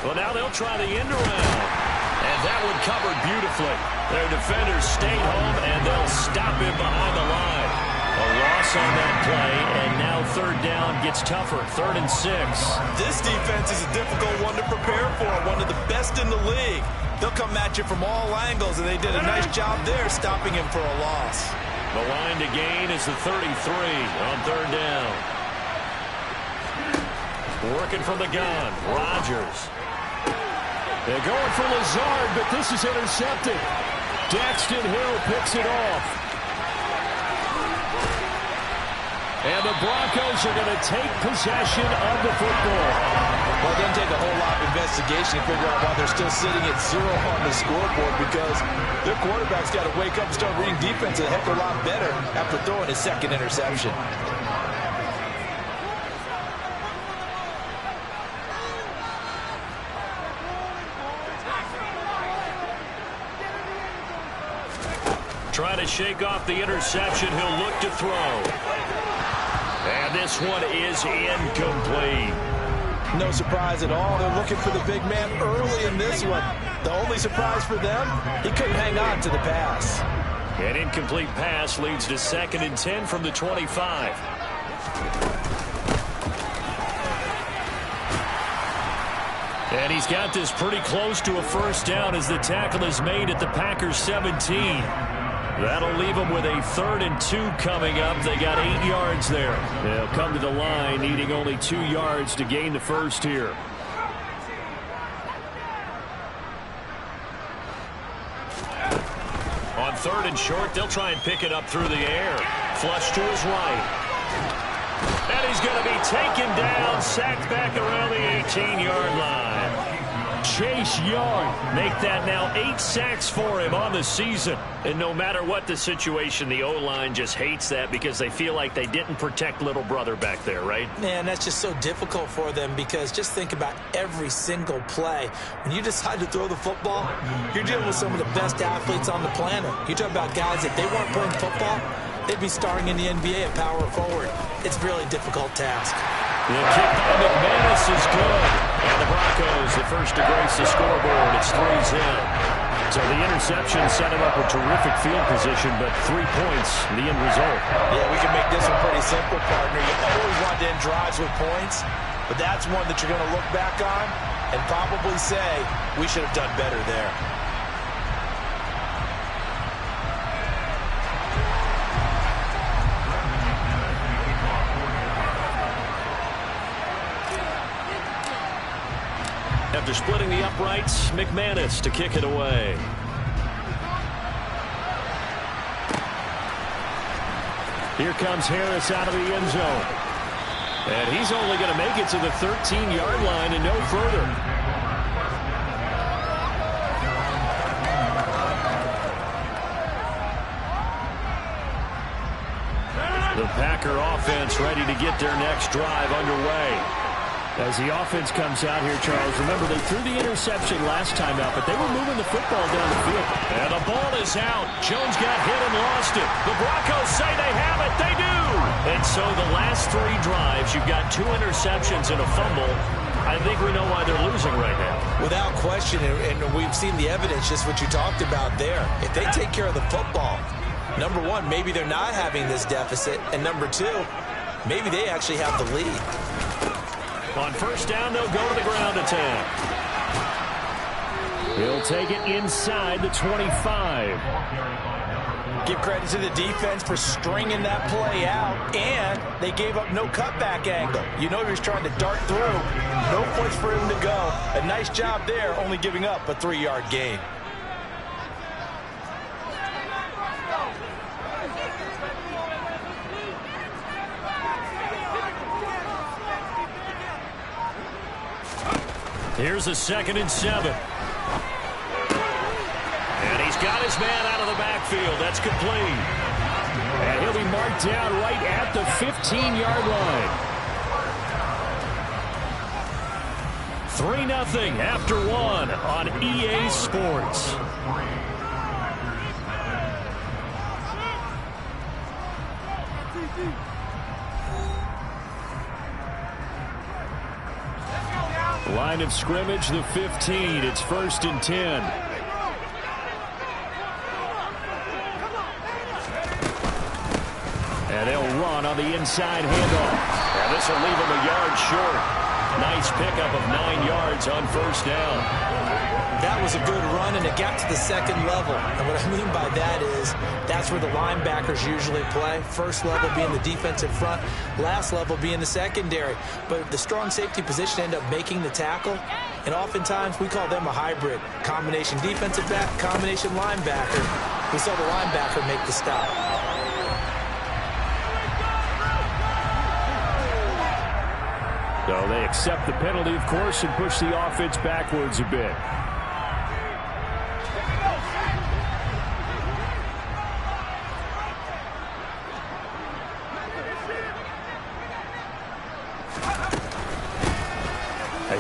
Well, now they'll try the end around. And that one covered beautifully. Their defenders stayed home, and they'll stop him behind the line. A loss on that play, and now third down gets tougher. 3rd and 6. This defense is a difficult one to prepare for, one of the best in the league. They'll come at you from all angles, and they did a nice job there stopping him for a loss. The line to gain is the 33 on 3rd down. Working from the gun, Rodgers. They're going for Lazard, but this is intercepted. Daxton Hill picks it off. And the Broncos are going to take possession of the football. Well, it doesn't take a whole lot of investigation to figure out why they're still sitting at 0 on the scoreboard, because their quarterback's got to wake up and start reading defense a heck of a lot better after throwing his 2nd interception. Trying to shake off the interception. He'll look to throw. And this one is incomplete. No surprise at all. They're looking for the big man early in this one. The only surprise for them, he couldn't hang on to the pass. An incomplete pass leads to 2nd and 10 from the 25. And he's got this pretty close to a first down as the tackle is made at the Packers 17. That'll leave them with a 3rd and 2 coming up. They got 8 yards there. They'll come to the line needing only 2 yards to gain the first here. On 3rd and short, they'll try and pick it up through the air. Flush to his right. And he's going to be taken down, sacked back around the 18-yard line. Chase Young make that now 8 sacks for him on the season. And no matter what the situation, the O-line just hates that because they feel like they didn't protect little brother back there, right? Man, that's just so difficult for them, because just think about every single play. When you decide to throw the football, you're dealing with some of the best athletes on the planet. You talk about guys, if they weren't playing football, they'd be starring in the NBA at power forward. It's a really difficult task. The kick by McManus is good. And the Broncos, the first to grace the scoreboard. It's 3-0. So the interception set him up a terrific field position, but 3 points, the end result. Yeah, we can make this one pretty simple, partner. You always want to end drives with points, but that's one that you're going to look back on and probably say, we should have done better there. After splitting the uprights, McManus to kick it away. Here comes Harris out of the end zone. And he's only going to make it to the 13-yard line and no further. The Packer offense ready to get their next drive underway. As the offense comes out here, Charles, remember they threw the interception last time out, but they were moving the football down the field. And the ball is out. Jones got hit and lost it. The Broncos say they have it. They do. And so the last 3 drives, you've got 2 interceptions and a fumble. I think we know why they're losing right now. Without question, and we've seen the evidence, just what you talked about there. If they take care of the football, number one, maybe they're not having this deficit. And number 2, maybe they actually have the lead. On first down, they'll go to the ground attack. He'll take it inside the 25. Give credit to the defense for stringing that play out, and they gave up no cutback angle. You know he was trying to dart through. No place for him to go. A nice job there, only giving up a 3-yard gain. Here's a 2nd and 7. And he's got his man out of the backfield. That's complete. And he'll be marked down right at the 15-yard line. 3-0 after 1 on EA Sports. Line of scrimmage, the 15. It's 1st and 10. And they'll run on the inside handoff. And this will leave them a yard short. Nice pickup of 9 yards on 1st down. That was a good run, and it got to the second level. And what I mean by that is that's where the linebackers usually play. First level being the defensive front, last level being the secondary. But the strong safety position ended up making the tackle, and oftentimes we call them a hybrid. Combination defensive back, combination linebacker. We saw the linebacker make the stop. So they accept the penalty, of course, and push the offense backwards a bit.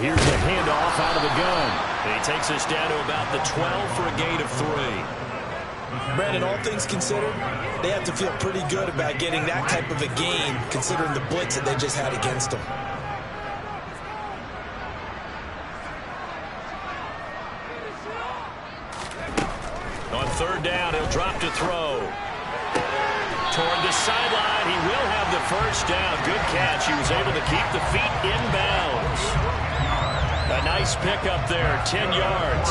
Here's a handoff out of the gun. And he takes us down to about the 12 for a gain of 3. Brandon, all things considered, they have to feel pretty good about getting that type of a gain, considering the blitz that they just had against them. On 3rd down, he'll drop to throw. Toward the sideline, he will have the 1st down. Good catch. He was able to keep the feet inbounds. A nice pickup there, 10 yards.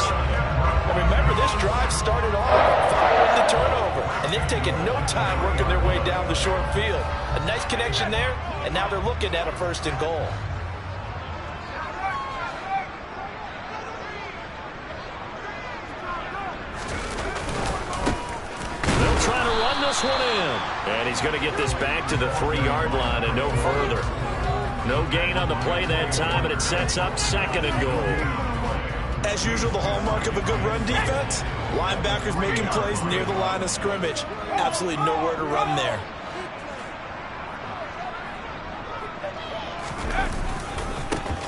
And remember, this drive started off following the turnover, and they've taken no time working their way down the short field. A nice connection there, and now they're looking at a 1st and goal. They'll try to run this one in. And he's going to get this back to the 3-yard line and no further. No gain on the play that time, and it sets up 2nd and goal. As usual, the hallmark of a good run defense, linebackers making plays near the line of scrimmage. Absolutely nowhere to run there.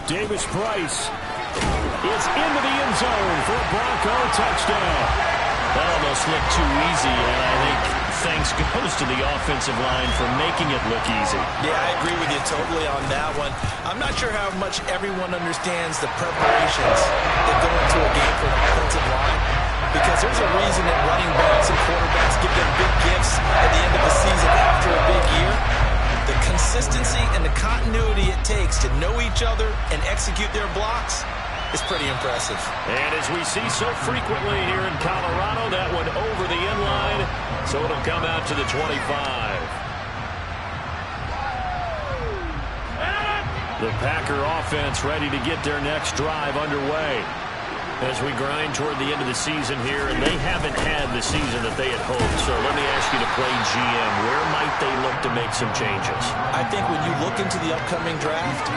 Davis Price is into the end zone for a Bronco touchdown. That almost looked too easy, and I think thanks goes to the offensive line for making it look easy. Yeah, I agree with you totally on that one. I'm not sure how much everyone understands the preparations that go into a game for an offensive line, because there's a reason that running backs and quarterbacks give them big gifts at the end of the season after a big year. The consistency and the continuity it takes to know each other and execute their blocks is pretty impressive. And as we see so frequently here in Colorado, that one over the end line, so it'll come out to the 25. The Packer offense ready to get their next drive underway as we grind toward the end of the season here, and they haven't had the season that they had hoped. So let me ask you to play GM. Where might they look to make some changes? I think when you look into the upcoming draft,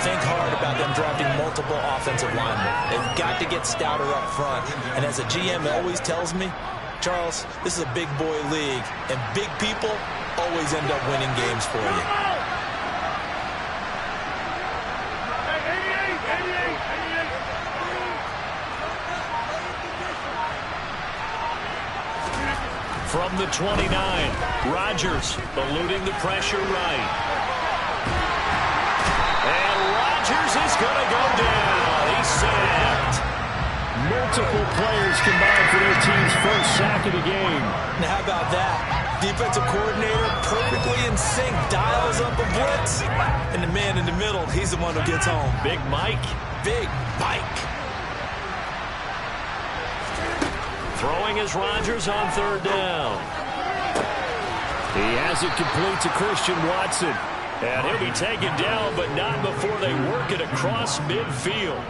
think hard about them drafting multiple offensive linemen. They've got to get stouter up front. And as a GM always tells me, Charles, this is a big boy league, and big people always end up winning games for you. From the 29, Rodgers eluding the pressure right. And Rodgers is going to go down. He's sacked. Multiple players combined for their team's first sack of the game. Now how about that? Defensive coordinator perfectly in sync, dials up a blitz. And the man in the middle, he's the one who gets home. Big Mike. Big Mike. Throwing is Rodgers on 3rd down. He has it complete to Christian Watson. And he'll be taken down, but not before they work it across midfield.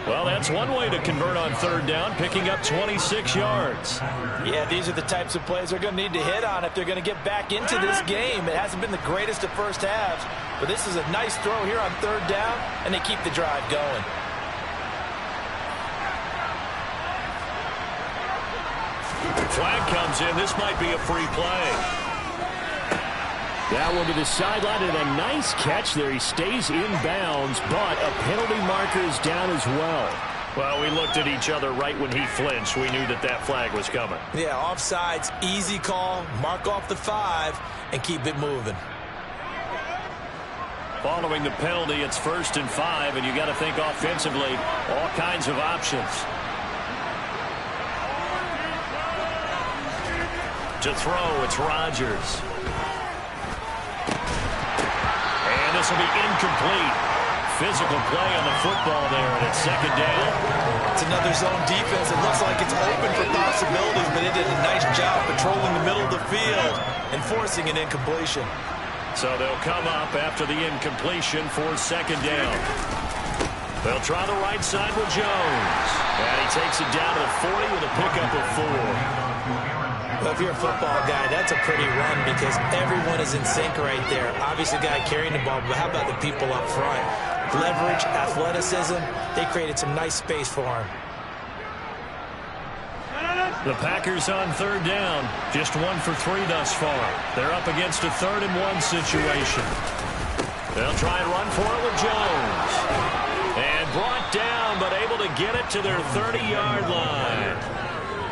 Well, that's one way to convert on 3rd down, picking up 26 yards. Yeah, these are the types of plays they're going to need to hit on if they're going to get back into this game. It hasn't been the greatest of first halves, but this is a nice throw here on 3rd down, and they keep the drive going. Flag comes in. This might be a free play. That one to the sideline, and a nice catch there. He stays in bounds, but a penalty marker is down as well. Well, we looked at each other right when he flinched. We knew that that flag was coming. Yeah, offsides, easy call. Mark off the 5 and keep it moving. Following the penalty, it's 1st and 5, and you got to think offensively, all kinds of options. To throw, it's Rodgers. And this will be incomplete. Physical play on the football there, and it's 2nd down. It's another zone defense. It looks like it's open for possibilities, but it did a nice job patrolling the middle of the field and forcing an incompletion. So they'll come up after the incompletion for 2nd down. They'll try the right side with Jones. And he takes it down to the 40 with a pickup of 4. Well, if you're a football guy, that's a pretty run because everyone is in sync right there. Obviously, the guy carrying the ball, but how about the people up front? Leverage, athleticism, they created some nice space for him. The Packers on 3rd down. Just 1 for 3 thus far. They're up against a 3rd and 1 situation. They'll try and run for it with Jones. And brought down, but able to get it to their 30-yard line.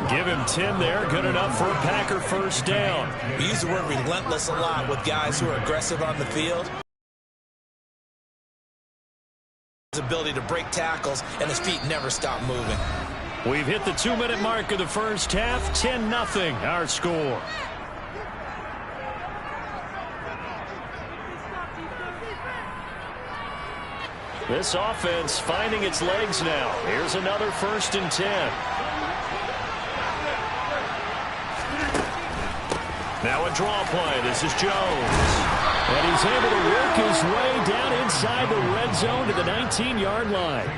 Give him 10 there. Good enough for a Packer 1st down. We use the word relentless a lot with guys who are aggressive on the field. His ability to break tackles, and his feet never stop moving. We've hit the 2-minute mark of the first half. 10-0 our score. This offense finding its legs now. Here's another 1st and 10. Now a draw play. This is Jones. And he's able to work his way down inside the red zone to the 19-yard line.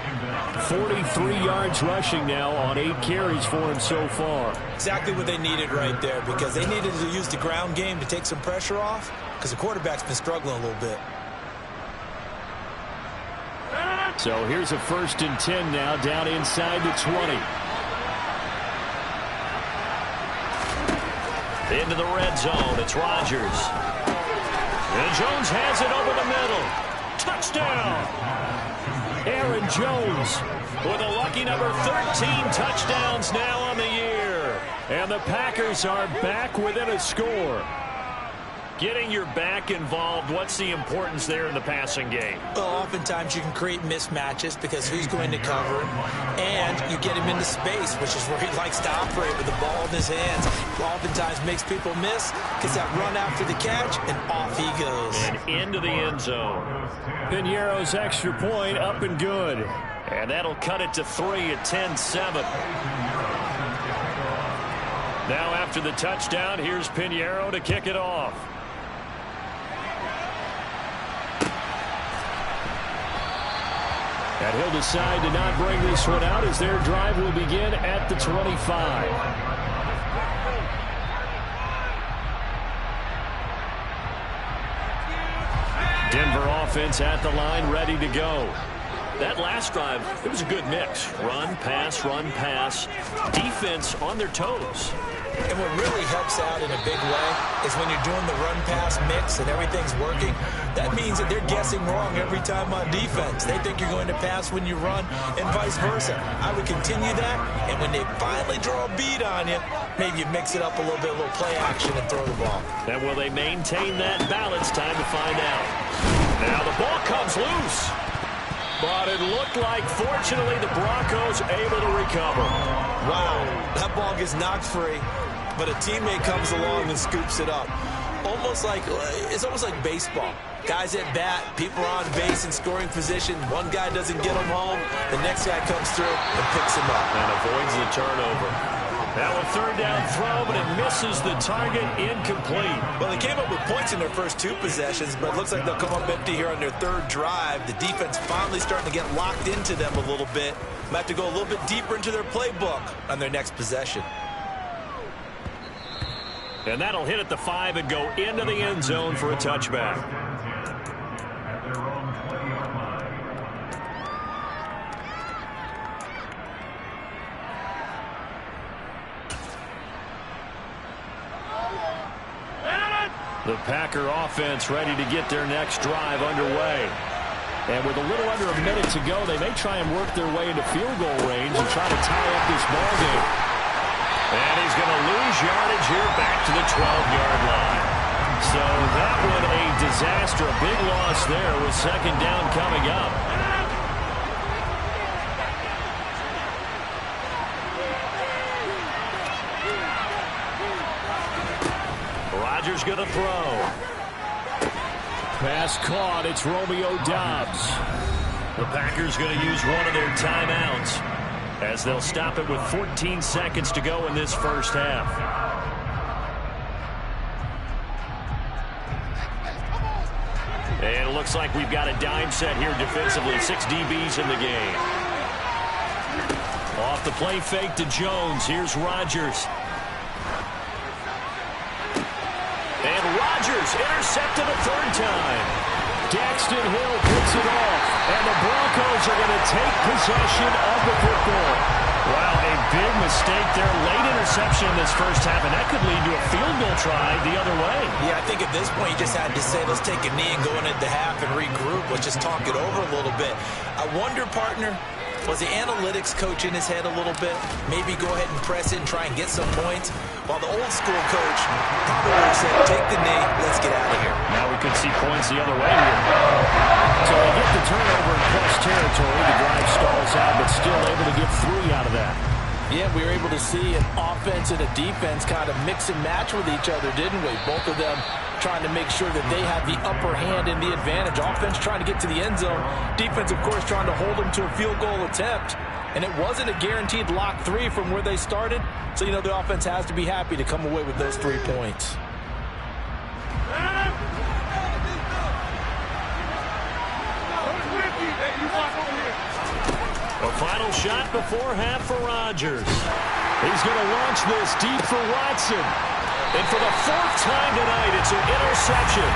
43 yards rushing now on 8 carries for him so far. Exactly what they needed right there because they needed to use the ground game to take some pressure off because the quarterback's been struggling a little bit. So here's a 1st and 10 now down inside the 20. Into the red zone, it's Rodgers. And Jones has it over the middle. Touchdown! Aaron Jones with a lucky number 13 touchdowns now on the year. And the Packers are back within a score. Getting your back involved, what's the importance there in the passing game? Well, oftentimes you can create mismatches because who's going to cover him, and you get him into space, which is where he likes to operate with the ball in his hands. Oftentimes makes people miss, gets that run after the catch, and off he goes. And into the end zone. Piñeiro's extra point up and good. And that'll cut it to 3 at 10-7. Now after the touchdown, here's Piñeiro to kick it off. And he'll decide to not bring this one out as their drive will begin at the 25. Denver offense at the line, ready to go. That last drive, it was a good mix. Run, pass, defense on their toes. And what really helps out in a big way is when you're doing the run-pass mix and everything's working, that means that they're guessing wrong every time on defense. They think you're going to pass when you run and vice versa. I would continue that, and when they finally draw a bead on you, maybe you mix it up a little bit, a little play action and throw the ball. And will they maintain that balance? Time to find out. Now the ball comes loose. But it looked like, fortunately, the Broncos able to recover. Wow, that ball gets knocked free, but a teammate comes along and scoops it up. It's almost like baseball. Guys at bat, people are on base in scoring position. One guy doesn't get him home. The next guy comes through and picks him up. And avoids the turnover. Now a 3rd down throw, but it misses the target, incomplete. Well, they came up with points in their first 2 possessions, but it looks like they'll come up empty here on their 3rd drive. The defense finally starting to get locked into them a little bit. Might have to go a little bit deeper into their playbook on their next possession. And that'll hit at the 5 and go into the end zone for a touchback. The Packer offense ready to get their next drive underway. And with a little under a minute to go, they may try and work their way into field goal range and try to tie up this ball game. And he's going to lose yardage here back to the 12-yard line. So that one a disaster, a big loss there with second down coming up. Rodgers going to throw. Pass caught. It's Romeo Doubs. The Packers going to use one of their timeouts as they'll stop it with 14 seconds to go in this first half. And it looks like we've got a dime set here defensively. 6 DBs in the game. Off the play fake to Jones. Here's Rodgers. And Rodgers intercepted a third time. Daxton Hill puts it off. And the Broncos are going to take possession of the football. Wow, a big mistake there. Late interception in this first half, and that could lead to a field goal try the other way. Yeah, I think at this point you just had to say, let's take a knee and go into the half and regroup. Let's just talk it over a little bit. I wonder, partner, was the analytics coach in his head a little bit? Maybe go ahead and press it and try and get some points? While the old school coach probably would have said, take the knee, let's get out of here. Now we could see points the other way here. So they get the turnover in plus territory. The drive stalls out, but still able to get 3 out of that. Yeah, we were able to see an offense and a defense kind of mix and match with each other, didn't we? Both of them trying to make sure that they have the upper hand and the advantage. Offense trying to get to the end zone. Defense, of course, trying to hold them to a field goal attempt. And it wasn't a guaranteed lock 3 from where they started. So, you know, the offense has to be happy to come away with those 3 points. A final shot before half for Rodgers. He's going to launch this deep for Watson. And for the 4th time tonight, it's an interception.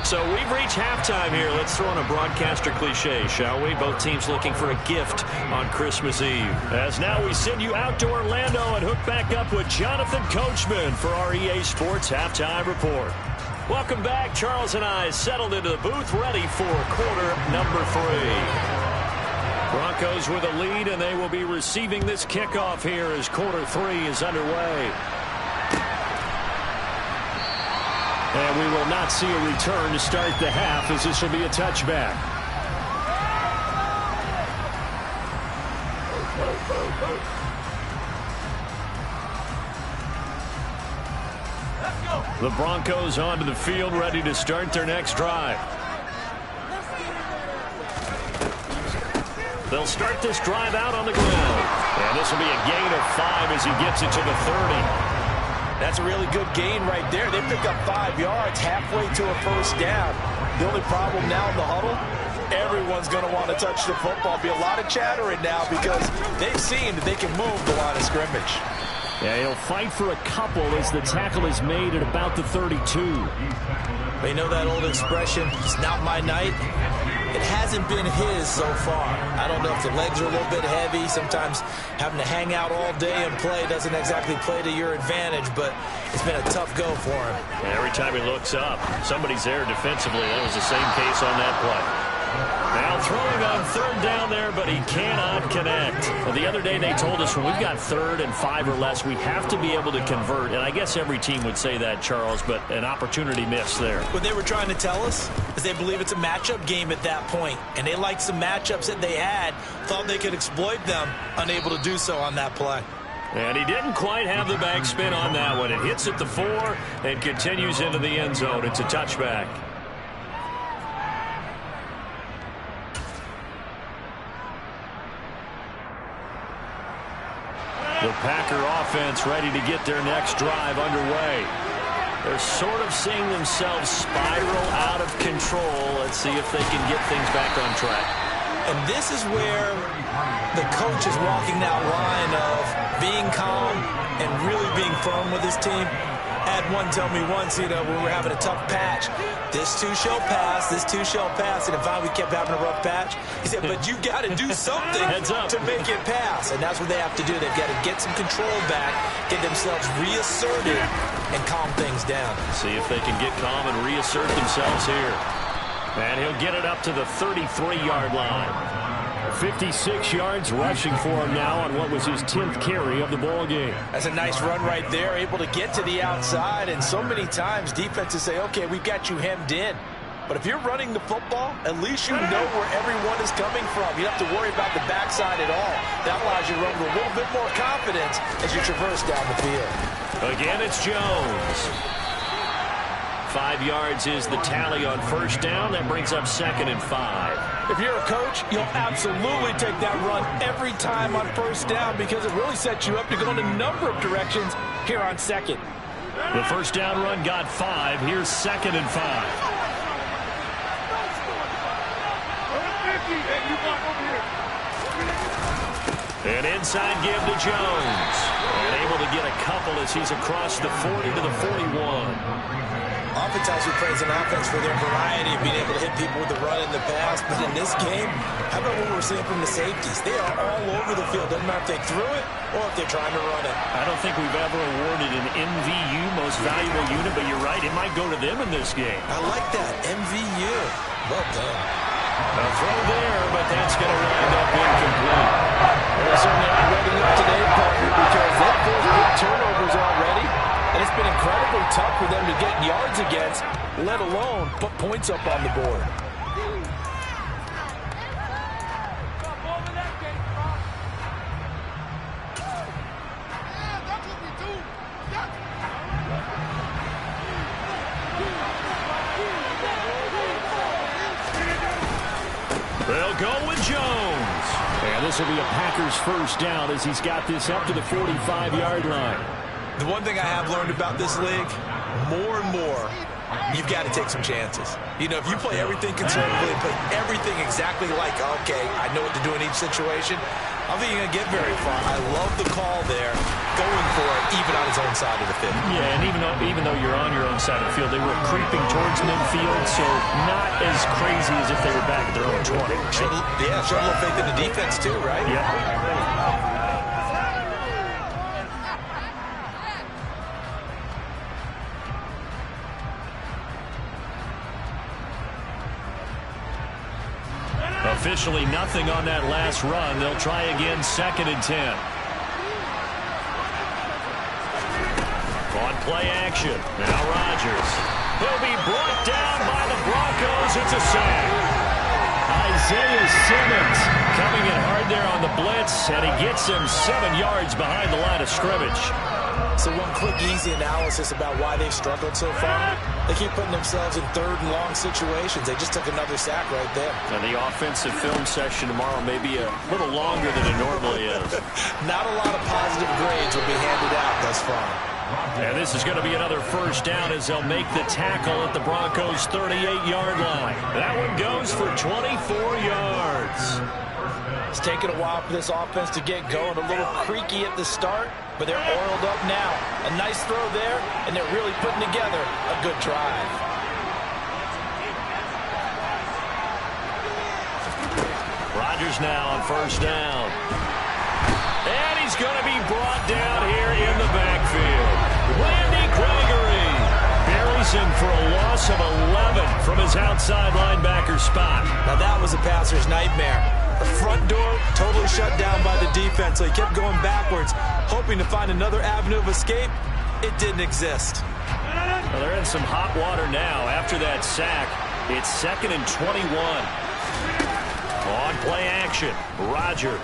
So we've reached halftime here. Let's throw in a broadcaster cliche, shall we? Both teams looking for a gift on Christmas Eve. As now we send you out to Orlando and hook back up with Jonathan Coachman for our EA Sports Halftime Report. Welcome back. Charles and I settled into the booth, ready for quarter number 3. Broncos with a lead, and they will be receiving this kickoff here as quarter 3 is underway. And we will not see a return to start the half, as this will be a touchback. The Broncos onto the field, ready to start their next drive. They'll start this drive out on the ground. And this will be a gain of 5 as he gets it to the 30. That's a really good gain right there. They pick up 5 yards halfway to a first down. The only problem now in the huddle, everyone's going to want to touch the football. Be a lot of chattering now because they've seen that they can move the line of scrimmage. Yeah, he'll fight for a couple as the tackle is made at about the 32. They know that old expression, it's not my night. It hasn't been his so far. I don't know if the legs are a little bit heavy. Sometimes having to hang out all day and play doesn't exactly play to your advantage, but it's been a tough go for him. And every time he looks up, somebody's there defensively. That was the same case on that play. Now throwing on 3rd down there, but he cannot connect. Well, the other day they told us when we've got 3rd and 5 or less, we have to be able to convert. And I guess every team would say that, Charles, but an opportunity missed there. What they were trying to tell us is they believe it's a matchup game at that point. And they liked some matchups that they had, thought they could exploit them, unable to do so on that play. And he didn't quite have the backspin on that one. It hits at the 4 and continues into the end zone. It's a touchback. The Packer offense ready to get their next drive underway. They're sort of seeing themselves spiral out of control. Let's see if they can get things back on track. And this is where the coach is walking that line of being calm and really being firm with his team. I had one tell me once, when we were having a tough patch, this too shall pass, this too shall pass. And if we kept having a rough patch, he said, but you got to do something to make it pass. And that's what they have to do. They've got to get some control back, get themselves reasserted, and calm things down. See if they can get calm and reassert themselves here. And he'll get it up to the 33-yard line. 56 yards rushing for him now on what was his 10th carry of the ball game. That's a nice run right there, able to get to the outside. And so many times defenses say, okay, we've got you hemmed in. But if you're running the football, at least you know where everyone is coming from. You don't have to worry about the backside at all. That allows you to run with a little bit more confidence as you traverse down the field. Again, it's Jones. 5 yards is the tally on first down. That brings up 2nd and 5. If you're a coach, you'll absolutely take that run every time on first down because it really sets you up to go in a number of directions here on second. The first down run got 5. Here's 2nd and 5. An inside give to Jones. And able to get a couple as he's across the 40 to the 41. Oftentimes we praise an offense for their variety of being able to hit people with the run in the past. But in this game, how about what we're seeing from the safeties? They are all over the field. Doesn't matter if they threw it or if they're trying to run it. I don't think we've ever awarded an MVU, most valuable unit, but you're right. It might go to them in this game. I like that. MVU. Well done. A throw there, but that's going to wind up incomplete. They're certainly not ready up today, partner, because they've forced big turnovers already. And it's been incredibly tough for them to get yards against, let alone put points up on the board. They'll go with Jones. And this will be a Packers first down as he's got this up to the 45-yard line. The one thing I have learned about this league, more and more, you've got to take some chances. You know, if you play everything conservatively, play everything exactly like, okay, I know what to do in each situation, I don't think you're going to get very far. I love the call there, going for it, even on his own side of the field. Yeah, and even though you're on your own side of the field, they were creeping towards midfield, so not as crazy as if they were back at their own 20. Showed a little faith in the defense too, right? Yeah. Officially nothing on that last run. They'll try again, 2nd and 10. On play action. Now Rodgers. He'll be brought down by the Broncos. It's a sack. Isaiah Simmons coming in hard there on the blitz, and he gets him 7 yards behind the line of scrimmage. So one quick, easy analysis about why they've struggled so far. They keep putting themselves in 3rd and long situations. They just took another sack right there. And the offensive film session tomorrow may be a little longer than it normally is. Not a lot of positive grades will be handed out thus far. And this is going to be another first down as they'll make the tackle at the Broncos' 38-yard line. That one goes for 24 yards. It's taken a while for this offense to get going. A little creaky at the start, but they're oiled up now. A nice throw there, and they're really putting together a good drive. Rodgers now on first down. And he's going to be brought down here in the backfield. Randy Gregory buries him for a loss of 11 from his outside linebacker spot. Now that was a passer's nightmare. The front door totally shut down by the defense, so he kept going backwards, hoping to find another avenue of escape. It didn't exist. Well, they're in some hot water now after that sack. It's 2nd and 21. On play action, Rodgers.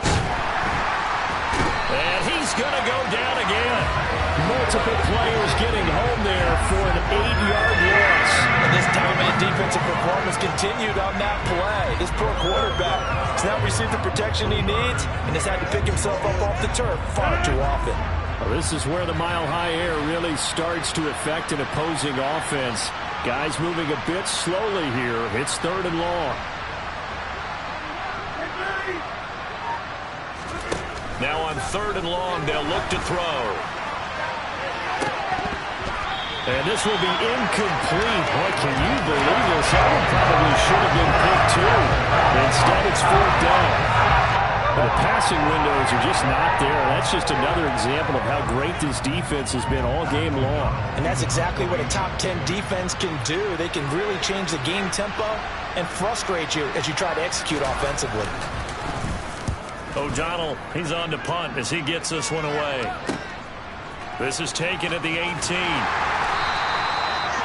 And he's going to go down again. Multiple players getting home there for an 8-yard loss. And this dominant defensive performance continued on that play. This poor quarterback has not received the protection he needs and has had to pick himself up off the turf far too often. Well, this is where the mile-high air really starts to affect an opposing offense. Guys moving a bit slowly here. It's 3rd and long. Now on 3rd and long, they'll look to throw. And this will be incomplete. Boy, can you believe this? That one probably should have been picked too. Instead, it's 4th down. The passing windows are just not there. That's just another example of how great this defense has been all game long. And that's exactly what a top 10 defense can do. They can really change the game tempo and frustrate you as you try to execute offensively. O'Donnell, he's on to punt as he gets this one away. This is taken at the 18.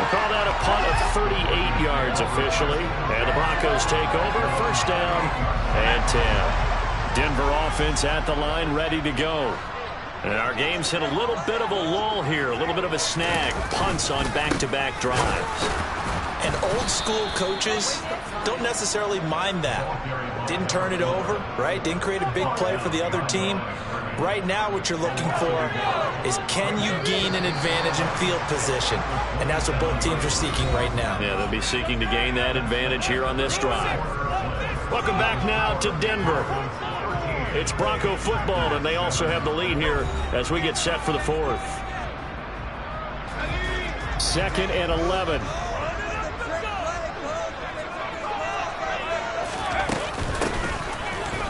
We'll call that a punt of 38 yards officially. And the Broncos take over. First down and 10. Denver offense at the line, ready to go. And our game's hit a little bit of a lull here, a little bit of a snag. Punts on back-to-back drives. And old-school coaches don't necessarily mind that. Didn't turn it over, right? Didn't create a big play for the other team. Right now what you're looking for is, can you gain an advantage in field position? And that's what both teams are seeking right now. Yeah, they'll be seeking to gain that advantage here on this drive. Welcome back now to Denver. It's Bronco football, and they also have the lead here as we get set for the fourth. 2nd and 11.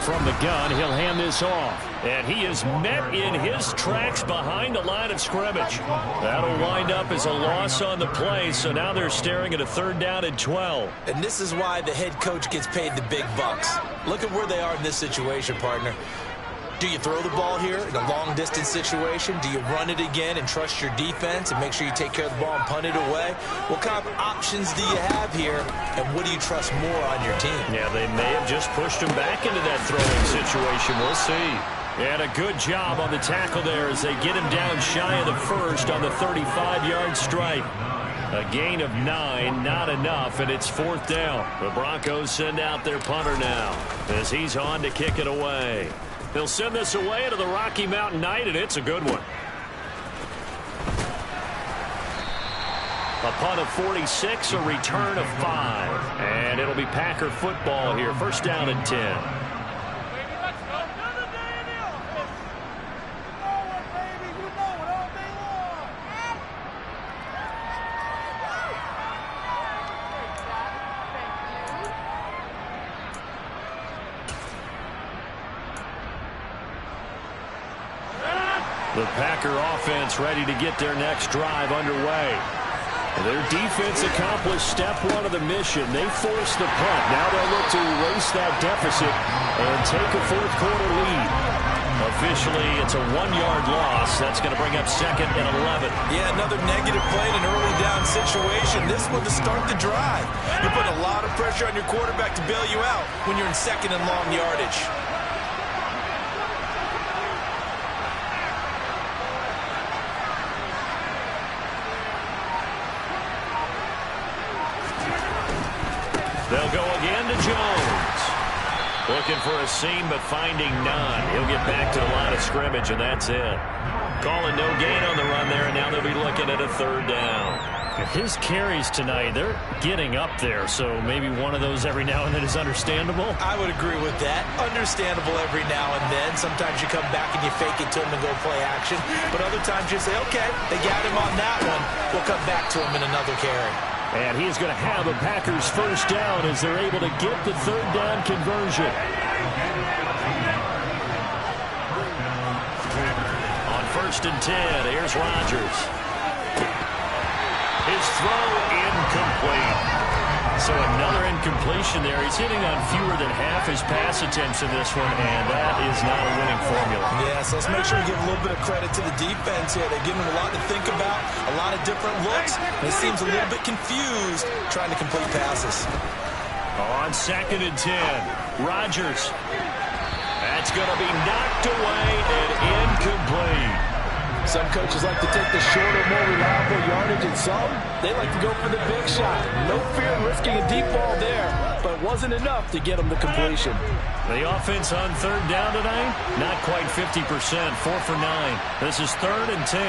From the gun, he'll hand this off. And he is met in his tracks behind the line of scrimmage. That'll wind up as a loss on the play, so now they're staring at a 3rd down and 12. And this is why the head coach gets paid the big bucks. Look at where they are in this situation, partner. Do you throw the ball here in a long-distance situation? Do you run it again and trust your defense and make sure you take care of the ball and punt it away? What kind of options do you have here, and what do you trust more on your team? Yeah, they may have just pushed him back into that throwing situation. We'll see. And a good job on the tackle there as they get him down shy of the first on the 35-yard stripe. A gain of 9, not enough, and it's 4th down. The Broncos send out their punter now as he's on to kick it away. They'll send this away to the Rocky Mountain Knight, and it's a good one. A punt of 46, a return of 5. And it'll be Packer football here. First down and 10. The Packer offense ready to get their next drive underway. Their defense accomplished step 1 of the mission. They forced the punt. Now they'll look to erase that deficit and take a 4th quarter lead. Officially, it's a 1-yard loss. That's going to bring up 2nd and 11. Yeah, another negative play in an early down situation. This one to start the drive. You put a lot of pressure on your quarterback to bail you out when you're in 2nd and long yardage. They'll go again to Jones. Looking for a seam, but finding none. He'll get back to the line of scrimmage, and that's it. Calling no gain on the run there, and now they'll be looking at a 3rd down. His carries tonight, they're getting up there, so maybe one of those every now and then is understandable. I would agree with that. Understandable every now and then. Sometimes you come back and you fake it to him and go play action. But other times you say, okay, they got him on that one. We'll come back to him in another carry. And he's going to have a Packers first down as they're able to get the 3rd down conversion. On 1st and 10, here's Rodgers. His throw incomplete. So another incompletion there. He's hitting on fewer than half his pass attempts in this one, and that is not a winning formula. Yeah, so let's make sure we give a little bit of credit to the defense here. They're giving him a lot to think about, a lot of different looks, and he seems a little bit confused trying to complete passes. On 2nd and 10, Rodgers. That's going to be knocked away and incomplete. Some coaches like to take the shorter, more reliable yardage, and some, they like to go for the big shot. No fear in risking a deep ball there, but it wasn't enough to get them to completion. The offense on 3rd down tonight, not quite 50%, 4 for 9. This is 3rd and 10.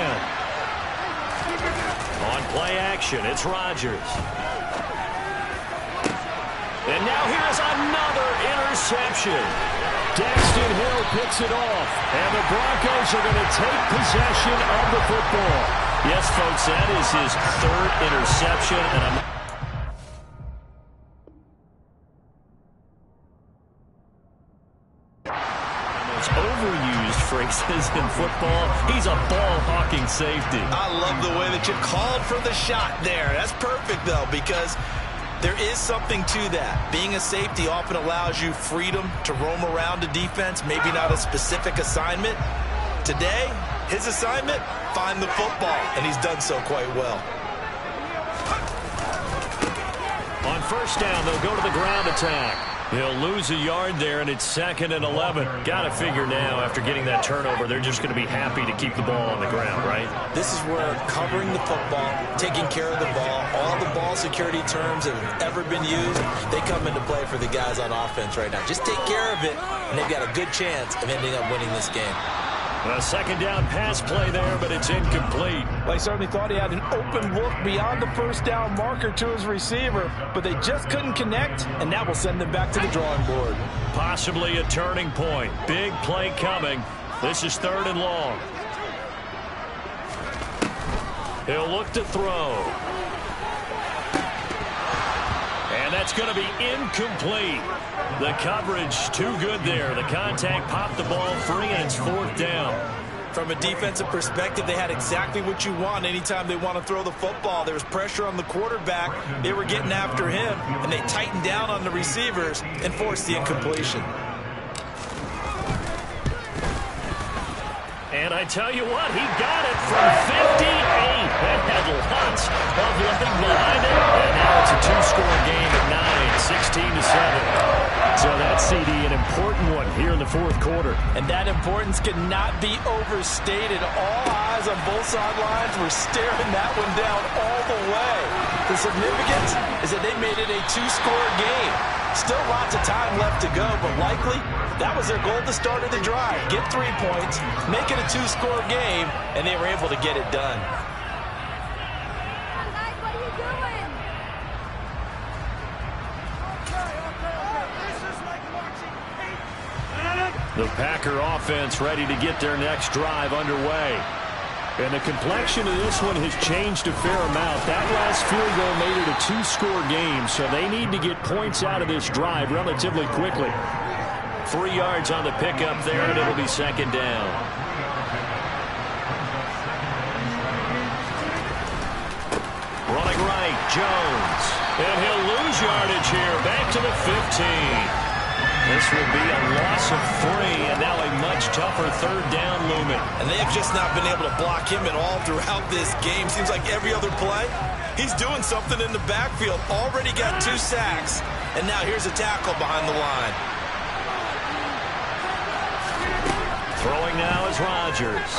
On play action, it's Rodgers. And now here's another interception. Daxton Hill picks it off, and the Broncos are going to take possession of the football. Yes, folks, that is his 3rd interception, and most overused phrases in football. He's a ball-hawking safety. I love the way that you called for the shot there. That's perfect, though, because There is something to that. Being a safety often allows you freedom to roam around a defense, maybe not a specific assignment. Today, his assignment, find the football, and he's done so quite well. On first down, they'll go to the ground attack. He'll lose a yard there, and it's 2nd and 11. Got to figure now, after getting that turnover, they're just going to be happy to keep the ball on the ground, right? This is where covering the football, taking care of the ball, all the ball security terms that have ever been used, they come into play for the guys on offense right now. Just take care of it, and they've got a good chance of ending up winning this game. A second down pass play there, but it's incomplete. Well, he certainly thought he had an open look beyond the first down marker to his receiver, but they just couldn't connect, and that will send them back to the drawing board. Possibly a turning point. Big play coming. This is 3rd and long. He'll look to throw. And that's going to be incomplete. The coverage too good there. The contact popped the ball free, and it's 4th down. From a defensive perspective, they had exactly what you want anytime they want to throw the football. There was pressure on the quarterback. They were getting after him, and they tightened down on the receivers and forced the incompletion. And I tell you what, he got it from 58. That had lots of letting behind it. And now it's a 2-score game at 9, 16-7. So that CD, an important one here in the 4th quarter. And that importance cannot be overstated. All eyes on both sidelines were staring that one down all the way. The significance is that they made it a 2-score game. Still lots of time left to go, but likely that was their goal at the start of the drive. Get 3 points, make it a 2-score game, and they were able to get it done. The Packer offense ready to get their next drive underway. And the complexion of this one has changed a fair amount. That last field goal made it a 2-score game, so they need to get points out of this drive relatively quickly. 3 yards on the pickup there, and it'll be 2nd down. Running right, Jones. And he'll lose yardage here, back to the 15. This will be a loss of 3, and now a much tougher 3rd down looming. And they have just not been able to block him at all throughout this game. Seems like every other play, he's doing something in the backfield. Already got 2 sacks, and now here's a tackle behind the line. Throwing now is Rodgers.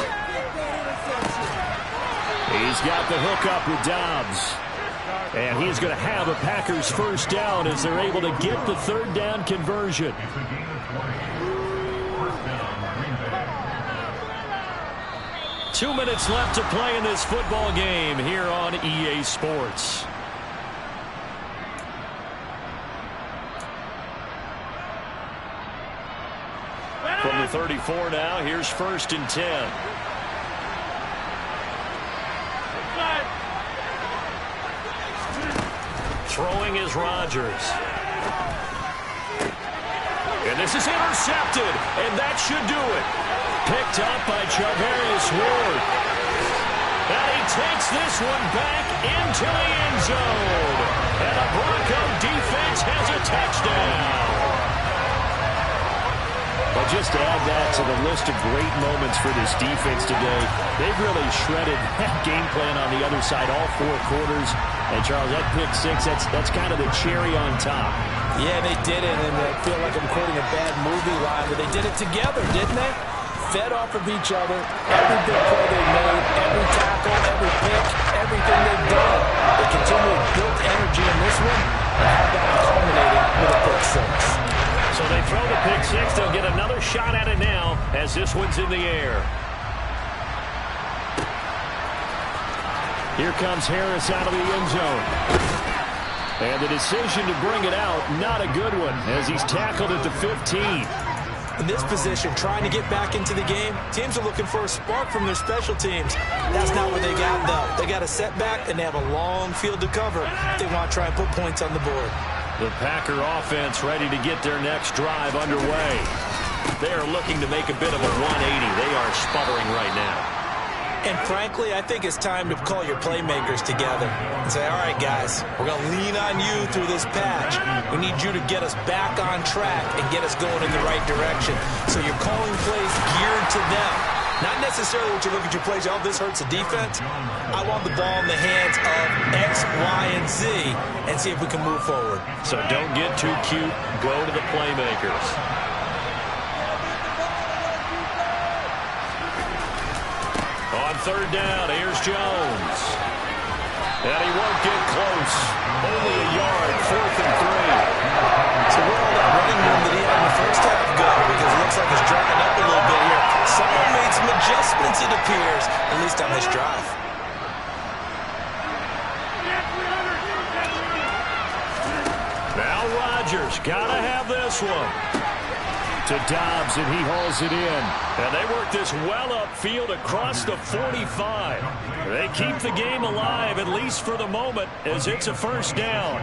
He's got the hook up with Dobbs. And he's going to have a Packers first down as they're able to get the 3rd down conversion. Two minutes left to play in this football game here on EA Sports. From the 34 now, here's 1st and 10. Throwing is Rodgers. And this is intercepted, and that should do it. Picked up by Charvarius Ward. And he takes this one back into the end zone. And the Bronco defense has a touchdown. But just to add that to the list of great moments for this defense today, they've really shredded that game plan on the other side all 4 quarters. And, Charles, that pick 6, that's kind of the cherry on top. Yeah, they did it, and I feel like I'm quoting a bad movie line, but they did it together, didn't they? Fed off of each other, every big play they made, every tackle, every pick, everything they've done. They continually built energy in this one, and how about culminating with a pick 6. So they throw the pick 6. They'll get another shot at it now as this one's in the air. Here comes Harris out of the end zone. And the decision to bring it out, not a good one, as he's tackled at the 15. In this position, trying to get back into the game, teams are looking for a spark from their special teams. That's not what they got, though. They got a setback, and they have a long field to cover. They want to try and put points on the board. The Packer offense ready to get their next drive underway. They are looking to make a bit of a 180. They are sputtering right now. And frankly, I think it's time to call your playmakers together and say, all right, guys, we're going to lean on you through this patch. We need you to get us back on track and get us going in the right direction. So you're calling plays geared to them. Not necessarily what you look at your plays, oh, this hurts the defense. I want the ball in the hands of X, Y, and Z and see if we can move forward. So don't get too cute. Go to the playmakers. On third down, here's Jones. And he won't get close. Only a yard, 4th and 3. So where all that running room that he had in the first half go? Because it looks like it's drying up a little bit here. Someone made some adjustments, it appears, at least on this drive. Now Rodgers, gotta have this one. To Dobbs, and he hauls it in. And they work this well upfield across the 45. They keep the game alive, at least for the moment, as it's a first down.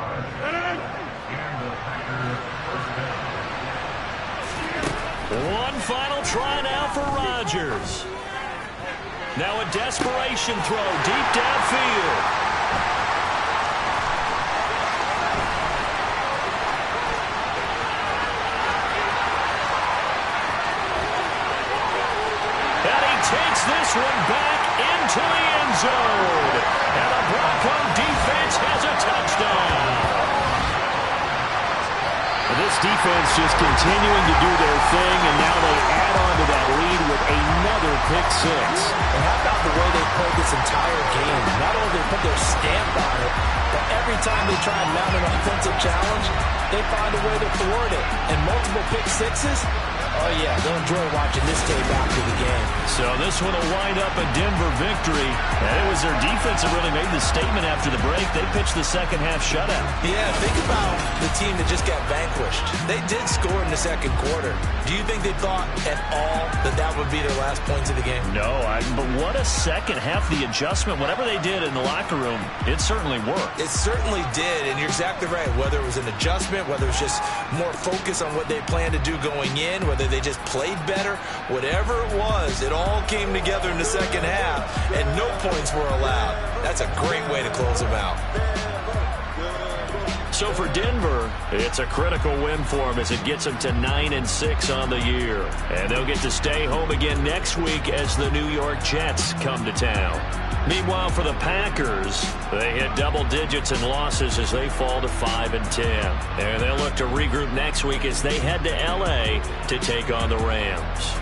One final try now for Rodgers. Now a desperation throw deep downfield. Takes this one back into the end zone. And the Bronco defense has a touchdown. This defense just continuing to do their thing, and now they add on to that lead with another pick six. And how about the way they played this entire game? Not only did they put their stamp on it, but every time they try and mount an offensive challenge, they find a way to thwart it. And multiple pick sixes, oh yeah, they'll enjoy watching this tape after the game. So this one will wind up a Denver victory. And it was their defense that really made the statement after the break. They pitched the second half shutout. Yeah, think about the team that just got vanquished. They did score in the second quarter. Do you think they thought at all that that would be their last points of the game? No, but what a second half. The adjustment, whatever they did in the locker room, it certainly worked. It certainly did, and you're exactly right. Whether it was an adjustment, whether it was just more focus on what they planned to do going in, whether they just played better, whatever it was, it all came together in the second half, and no points were allowed. That's a great way to close them out. So for Denver, it's a critical win for them as it gets them to 9-6 on the year. And they'll get to stay home again next week as the New York Jets come to town. Meanwhile, for the Packers, they hit double digits in losses as they fall to 5-10. And they'll look to regroup next week as they head to L.A. to take on the Rams.